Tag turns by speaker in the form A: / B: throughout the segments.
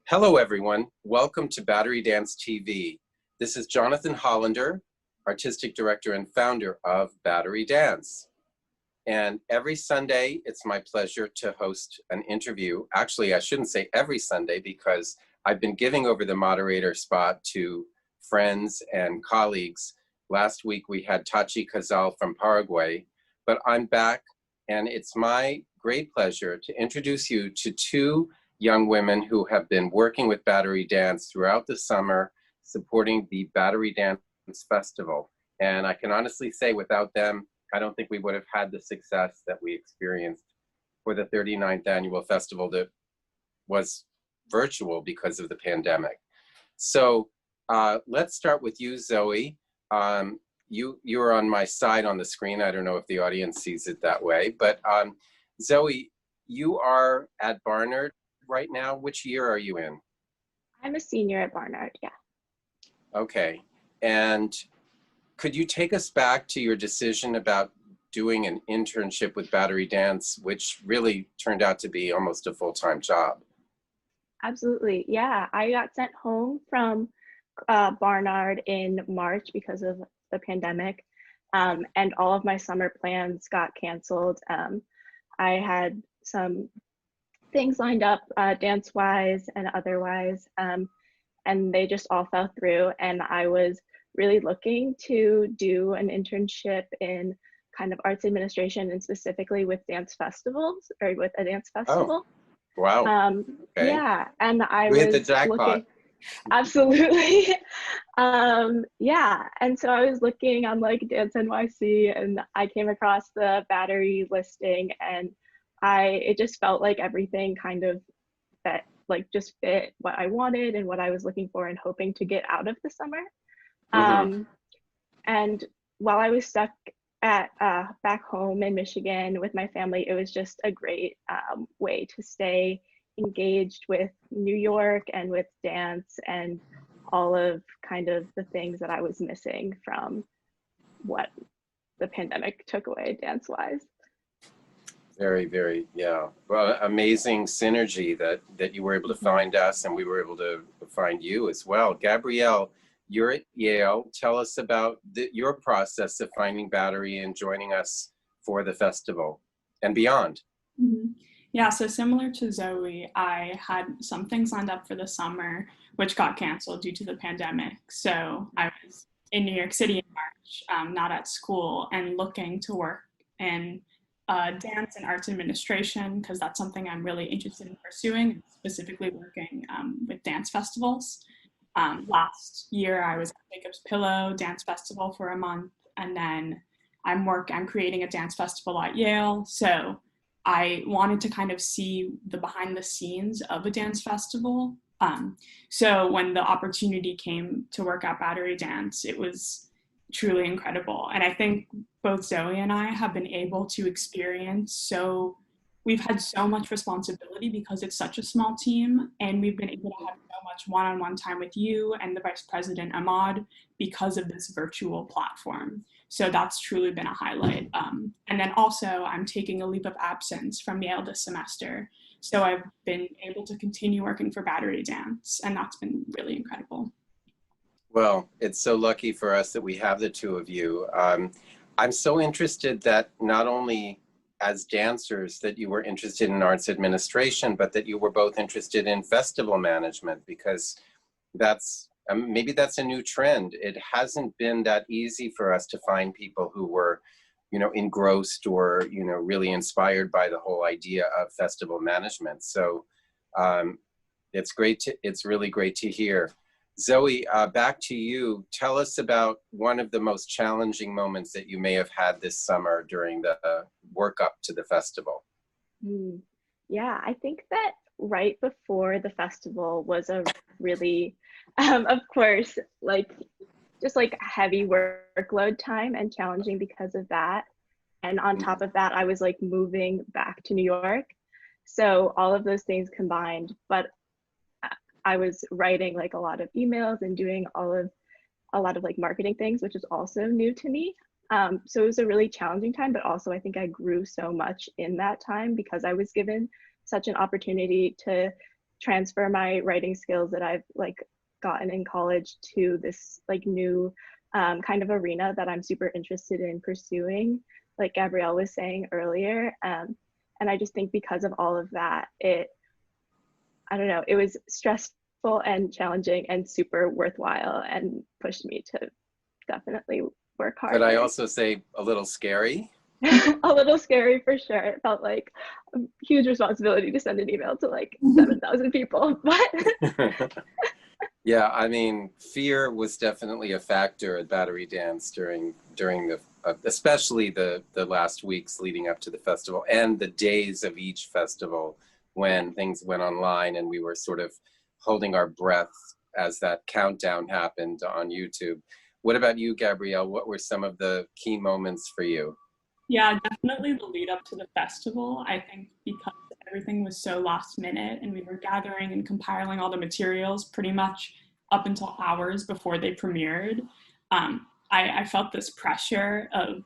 A: Hello, everyone. Welcome to Battery Dance TV. This is Jonathan Hollander, Artistic Director and founder of Battery Dance. And every Sunday, it's my pleasure to host an interview. Actually, I shouldn't say every Sunday because I've been giving over the moderator spot to friends and colleagues. Last week, we had Tachi Cazal from Paraguay, but I'm back, and it's my great pleasure to introduce you to two young women who have been working with Battery Dance throughout the summer, supporting the Battery Dance Festival. And I can honestly say without them, I don't think we would have had the success that we experienced for the 39th annual festival that was virtual because of the pandemic. So let's start with you, Zoe. You're on my side on the screen. I don't know if the audience sees it that way, but Zoe, you are at Barnard right now. Which year are you in?
B: I'm a senior at Barnard, yeah.
A: Okay. And could you take us back to your decision about doing an internship with Battery Dance, which really turned out to be almost a full-time job?
B: Absolutely, yeah. I got sent home from Barnard in March because of the pandemic, and all of my summer plans got canceled. I had some things lined up dance-wise and otherwise, and they just all fell through, and I was really looking to do an internship in kind of arts administration and specifically with dance festivals or with a dance festival.
A: Oh, wow. Okay.
B: Yeah, and I
A: We hit the
B: was
A: jackpot.
B: looking, absolutely. Yeah, and so I was looking on like Dance NYC and I came across the Battery listing, and it just felt like everything kind of that like just fit what I wanted and what I was looking for and hoping to get out of the summer. And while I was stuck at back home in Michigan with my family, it was just a great way to stay engaged with New York and with dance and all of kind of the things that I was missing from what the pandemic took away dance-wise.
A: Very, very, yeah. Well, amazing synergy that you were able to find us and we were able to find you as well. Gabrielle, you're at Yale. Tell us about your process of finding Battery and joining us for the festival and beyond.
C: Mm-hmm. Yeah, so similar to Zoe, I had some things lined up for the summer, which got canceled due to the pandemic. So I was in New York City in March, not at school, and looking to work in dance and arts administration, because that's something I'm really interested in pursuing, specifically working with dance festivals. Last year, I was at Jacob's Pillow Dance Festival for a month, and then I'm creating a dance festival at Yale. So I wanted to kind of see the behind the scenes of a dance festival. So when the opportunity came to work at Battery Dance, it was truly incredible. And I think both Zoe and I have been able to experience we've had so much responsibility because it's such a small team, and we've been able to have so much one-on-one time with you and the Vice President Ahmad because of this virtual platform. So that's truly been a highlight. And then also I'm taking a leave of absence from Yale this semester. So I've been able to continue working for Battery Dance, and that's been really incredible.
A: Well, it's so lucky for us that we have the two of you. I'm so interested that not only as dancers that you were interested in arts administration, but that you were both interested in festival management, because that's maybe that's a new trend. It hasn't been that easy for us to find people who were, engrossed or, really inspired by the whole idea of festival management. So it's really great to hear. Zoe, back to you. Tell us about one of the most challenging moments that you may have had this summer during the work up to the festival.
B: Yeah, I think that right before the festival was a really, of course, just heavy workload time and challenging because of that. And on top of that, I was moving back to New York. So all of those things combined, but I was writing a lot of emails and doing a lot of marketing things, which is also new to me. So it was a really challenging time, but also I think I grew so much in that time because I was given such an opportunity to transfer my writing skills that I've like gotten in college to this like new kind of arena that I'm super interested in pursuing, like Gabrielle was saying earlier. And I just think because of all of that, I don't know, it was stressful and challenging and super worthwhile and pushed me to definitely work hard.
A: Could I also say a little scary?
B: A little scary for sure. It felt like a huge responsibility to send an email to like 7,000 people, but
A: Yeah, I mean, fear was definitely a factor at Battery Dance during the especially the last weeks leading up to the festival and the days of each festival when things went online and we were sort of holding our breath as that countdown happened on YouTube. What about you, Gabrielle? What were some of the key moments for you?
C: Yeah, definitely the lead up to the festival. I think because everything was so last minute and we were gathering and compiling all the materials pretty much up until hours before they premiered, I felt this pressure of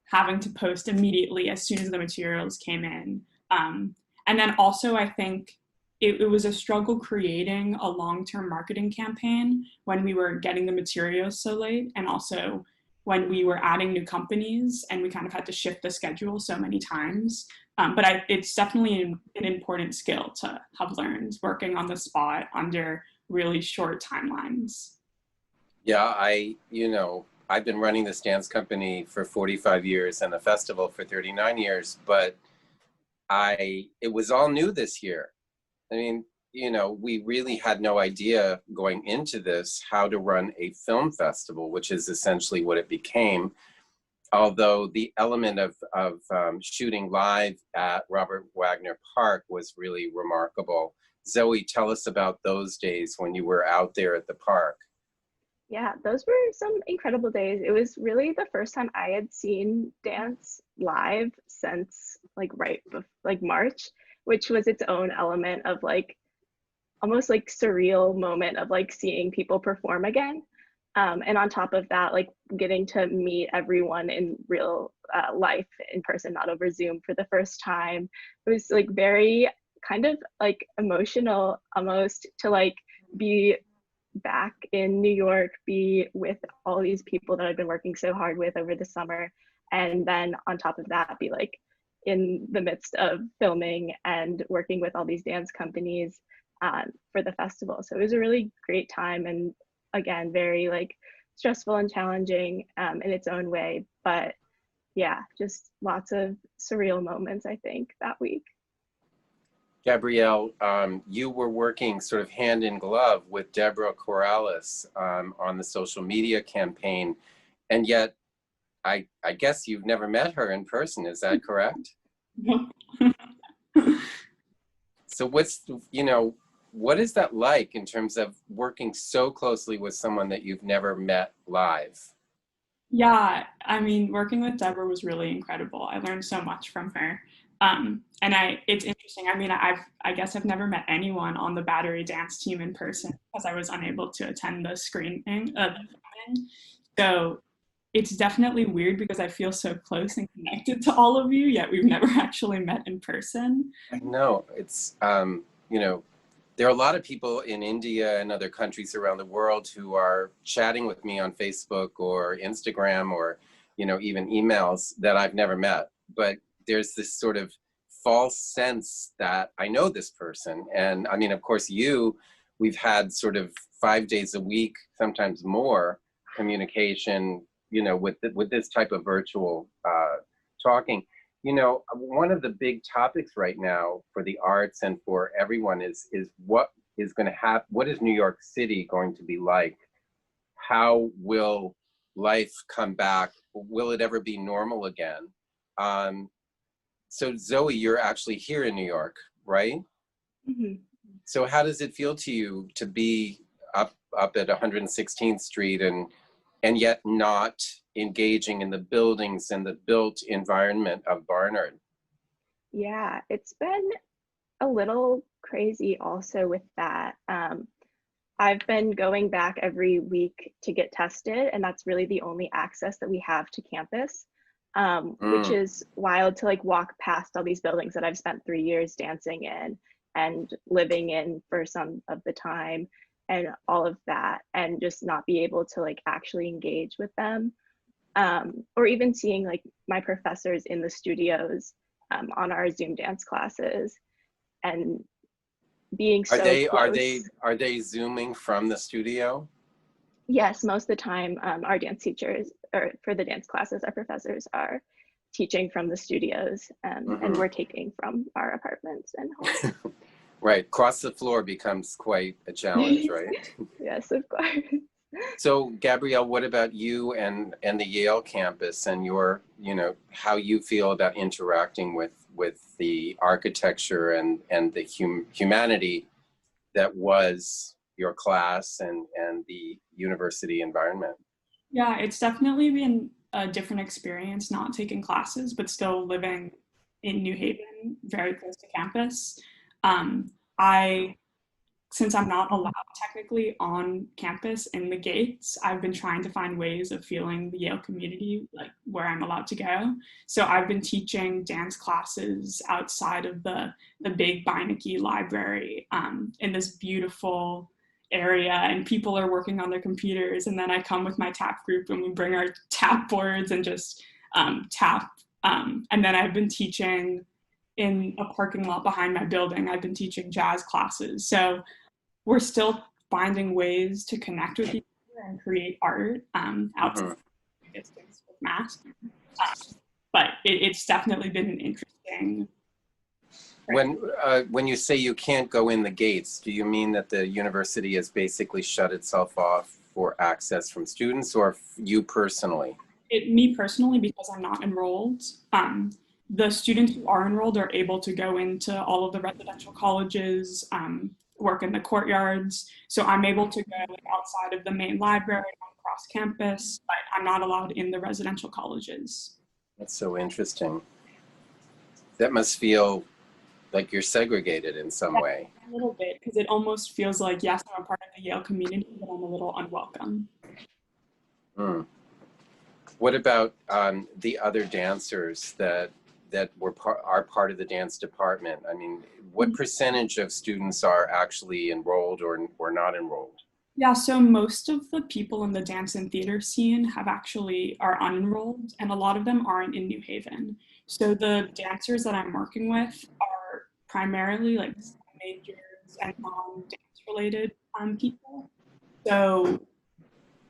C: having to post immediately as soon as the materials came in. And then also, I think it was a struggle creating a long-term marketing campaign when we were getting the materials so late, and also when we were adding new companies and we kind of had to shift the schedule so many times. But it's definitely an important skill to have learned working on the spot under really short timelines.
A: Yeah, I've been running this dance company for 45 years and the festival for 39 years, but it was all new this year. I mean, we really had no idea going into this how to run a film festival, which is essentially what it became. Although the element of shooting live at Robert Wagner Park was really remarkable. Zoe, tell us about those days when you were out there at the park.
B: yeah, those were some incredible days. It was really the first time I had seen dance live since like like March, which was its own element of like almost like surreal moment of like seeing people perform again. And on top of that, like getting to meet everyone in real life in person, not over Zoom for the first time. It was like very kind of like emotional almost to like be back in New York, be with all these people that I've been working so hard with over the summer. And then on top of that, be like in the midst of filming and working with all these dance companies for the festival. So it was a really great time, and again, very like stressful and challenging in its own way. But yeah, just lots of surreal moments, I think, that week.
A: Gabrielle, you were working sort of hand in glove with Deborah Corrales on the social media campaign, and yet I guess you've never met her in person. Is that correct? So what is that like in terms of working so closely with someone that you've never met live?
C: Yeah, I mean, working with Deborah was really incredible. I learned so much from her. It's interesting. I mean, I guess I've never met anyone on the Battery Dance team in person because I was unable to attend the screening of the filming. So it's definitely weird because I feel so close and connected to all of you, yet we've never actually met in person.
A: I know it's there are a lot of people in India and other countries around the world who are chatting with me on Facebook or Instagram or even emails that I've never met, but there's this sort of false sense that I know this person. And I mean, of course, we've had sort of 5 days a week, sometimes more communication, with this type of virtual talking. One of the big topics right now for the arts and for everyone is what is going to happen. What is New York City going to be like? How will life come back? Will it ever be normal again? So Zoe, you're actually here in New York, right?
B: Mm-hmm.
A: So how does it feel to you to be up at 116th Street and yet not engaging in the buildings and the built environment of Barnard?
B: Yeah, it's been a little crazy also with that. I've been going back every week to get tested, and that's really the only access that we have to campus, which is wild to like walk past all these buildings that I've spent 3 years dancing in and living in for some of the time and all of that, and just not be able to like actually engage with them, or even seeing like my professors in the studios on our Zoom dance classes and being so close.
A: Are they Zooming from the studio?
B: Yes, most of the time our dance teachers, or for the dance classes, our professors are teaching from the studios, and we're taking from our apartments and homes.
A: Right, cross the floor becomes quite a challenge, right?
B: Yes, of course.
A: So Gabrielle, what about you and the Yale campus and your, you know, how you feel about interacting with the architecture and the humanity that was your class and the university environment?
C: Yeah, it's definitely been a different experience not taking classes, but still living in New Haven, very close to campus. I Since I'm not allowed technically on campus in the gates, I've been trying to find ways of feeling the Yale community, like where I'm allowed to go. So I've been teaching dance classes outside of the big Beinecke library, in this beautiful area, and people are working on their computers. And then I come with my tap group and we bring our tap boards and just tap. And then I've been teaching in a parking lot behind my building. I've been teaching jazz classes. So we're still finding ways to connect with each other and create art outside of distance with masks. But it's definitely been an interesting.
A: When you say you can't go in the gates, do you mean that the university has basically shut itself off for access from students, or you personally?
C: Me personally, because I'm not enrolled. The students who are enrolled are able to go into all of the residential colleges, work in the courtyards. So I'm able to go like, outside of the main library, across campus, but I'm not allowed in the residential colleges.
A: That's so interesting. That must feel like you're segregated in some way.
C: A little bit, because it almost feels like, yes, I'm a part of the Yale community, but I'm a little unwelcome.
A: What about the other dancers that are part of the dance department? I mean, what percentage of students are actually enrolled or not enrolled?
C: Yeah, so most of the people in the dance and theater scene are unenrolled, and a lot of them aren't in New Haven. So the dancers that I'm working with are primarily like majors and non-dance related people. So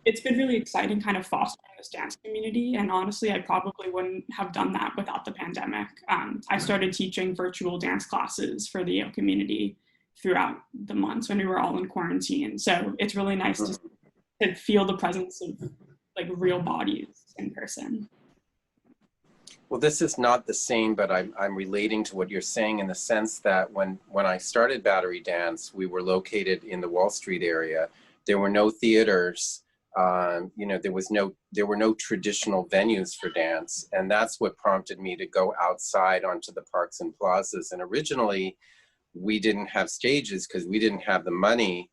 C: it's been really exciting kind of fostering this dance community. And honestly, I probably wouldn't have done that without the pandemic. I started teaching virtual dance classes for the Yale community throughout the months when we were all in quarantine. So it's really nice to feel the presence of like real bodies in person.
A: Well, this is not the same, but I'm relating to what you're saying in the sense that when I started Battery Dance, we were located in the Wall Street area. There were no theaters. You know, there were no traditional venues for dance, and that's what prompted me to go outside onto the parks and plazas. And originally, we didn't have stages because we didn't have the money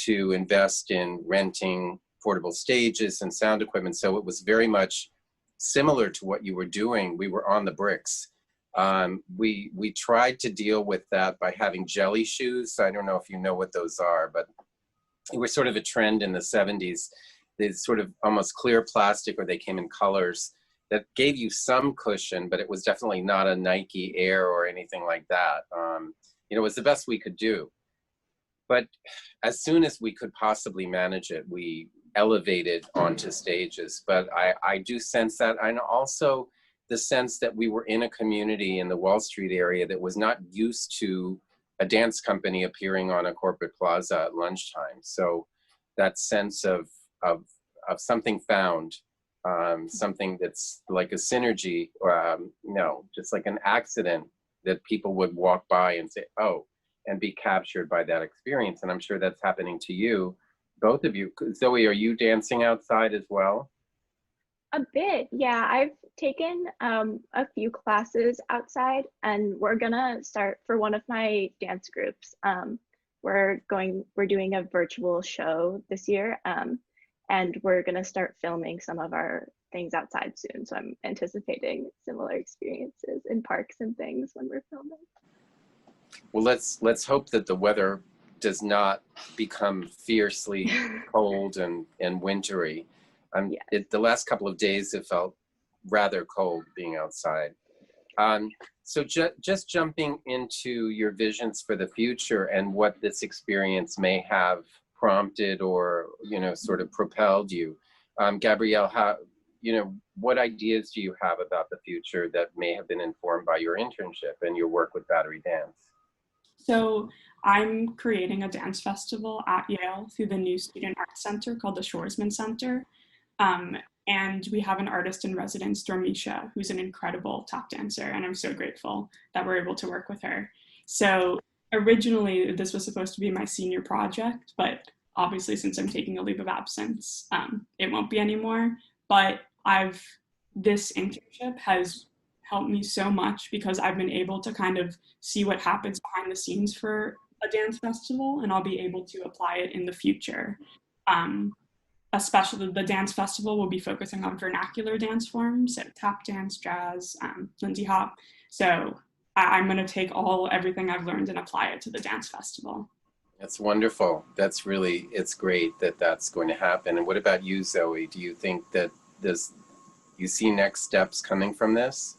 A: to invest in renting portable stages and sound equipment. So it was very much similar to what you were doing. We were on the bricks. We tried to deal with that by having jelly shoes. I don't know if you know what those are, but it was sort of a trend in the 70s. These sort of almost clear plastic, or they came in colors that gave you some cushion, but it was definitely not a Nike Air or anything like that. You know, it was the best we could do. But as soon as we could possibly manage it, we elevated onto stages. But I do sense that, and also the sense that we were in a community in the Wall Street area that was not used to a dance company appearing on a corporate plaza at lunchtime. So that sense of something found, something that's like a synergy, no, just like an accident that people would walk by and say, oh, and be captured by that experience. And I'm sure that's happening to you, both of you. Zoe, are you dancing outside as well?
B: A bit, yeah. I've taken a few classes outside, and we're gonna start for one of my dance groups. We're doing a virtual show this year, and we're gonna start filming some of our things outside soon. So I'm anticipating similar experiences in parks and things when we're filming.
A: Well, let's hope that the weather does not become fiercely cold and wintry.
B: Yes.
A: The last couple of days it felt rather cold being outside. So just jumping into your visions for the future and what this experience may have prompted or, sort of propelled you. Gabrielle, what ideas do you have about the future that may have been informed by your internship and your work with Battery Dance?
C: So I'm creating a dance festival at Yale through the new Student Arts Center called the Shoresman Center. And we have an artist in residence, Dormisha, who's an incredible tap dancer. And I'm so grateful that we're able to work with her. So originally, this was supposed to be my senior project, but obviously, since I'm taking a leave of absence, it won't be anymore. But this internship has helped me so much because I've been able to kind of see what happens behind the scenes for a dance festival, and I'll be able to apply it in the future. Especially the dance festival will be focusing on vernacular dance forms, so tap dance, jazz, Lindy Hop. So I'm going to take everything I've learned and apply it to the dance festival.
A: That's wonderful. It's great that that's going to happen. And what about you, Zoe? Do you think that you see next steps coming from this?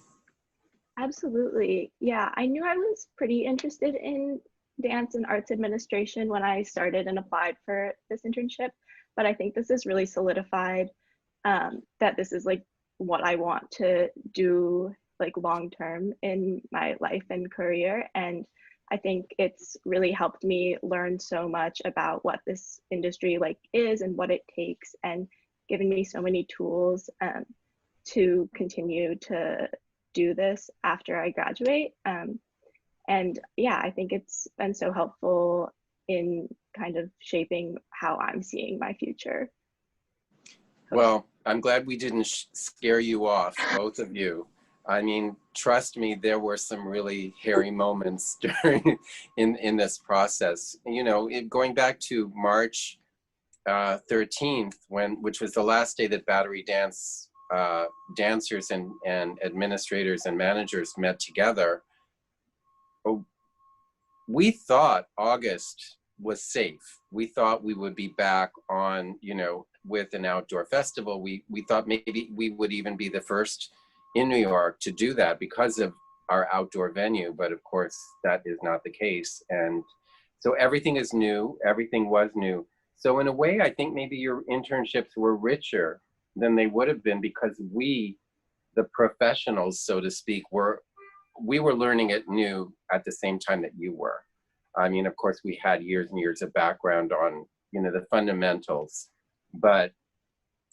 B: Absolutely. Yeah, I knew I was pretty interested in dance and arts administration when I started and applied for this internship, but I think this has really solidified that this is like what I want to do like long term in my life and career. And I think it's really helped me learn so much about what this industry like is and what it takes, and given me so many tools to continue to do this after I graduate. And yeah, I think it's been so helpful in kind of shaping how I'm seeing my future.
A: Well, I'm glad we didn't scare you off, both of you. I mean, trust me, there were some really hairy moments in this process. Going back to March 13th, which was the last day that Battery Dance dancers and administrators and managers met together. We thought August was safe. We thought we would be back on, with an outdoor festival. We thought maybe we would even be the first in New York to do that because of our outdoor venue. But of course, that is not the case. And so everything is new. Everything was new. So in a way, I think maybe your internships were richer than they would have been because we, the professionals, so to speak, we were learning it new at the same time that you were. I mean, of course, we had years and years of background on, the fundamentals, but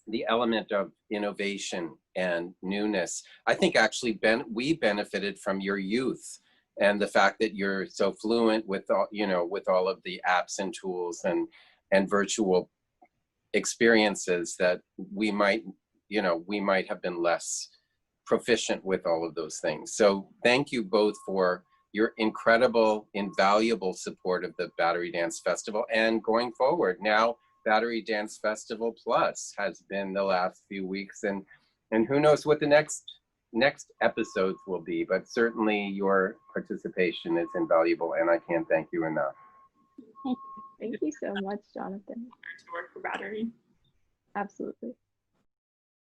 A: the element of innovation and newness, I think actually we benefited from your youth and the fact that you're so fluent with all of the apps and tools and virtual experiences that we might have been less proficient with all of those things. So thank you both for your incredible, invaluable support of the Battery Dance Festival. And going forward, now Battery Dance Festival Plus has been the last few weeks, and who knows what the next episodes will be, but certainly your participation is invaluable, and I can't thank you enough.
B: Thank you so much, Jonathan.
C: To work for Battery.
B: Absolutely.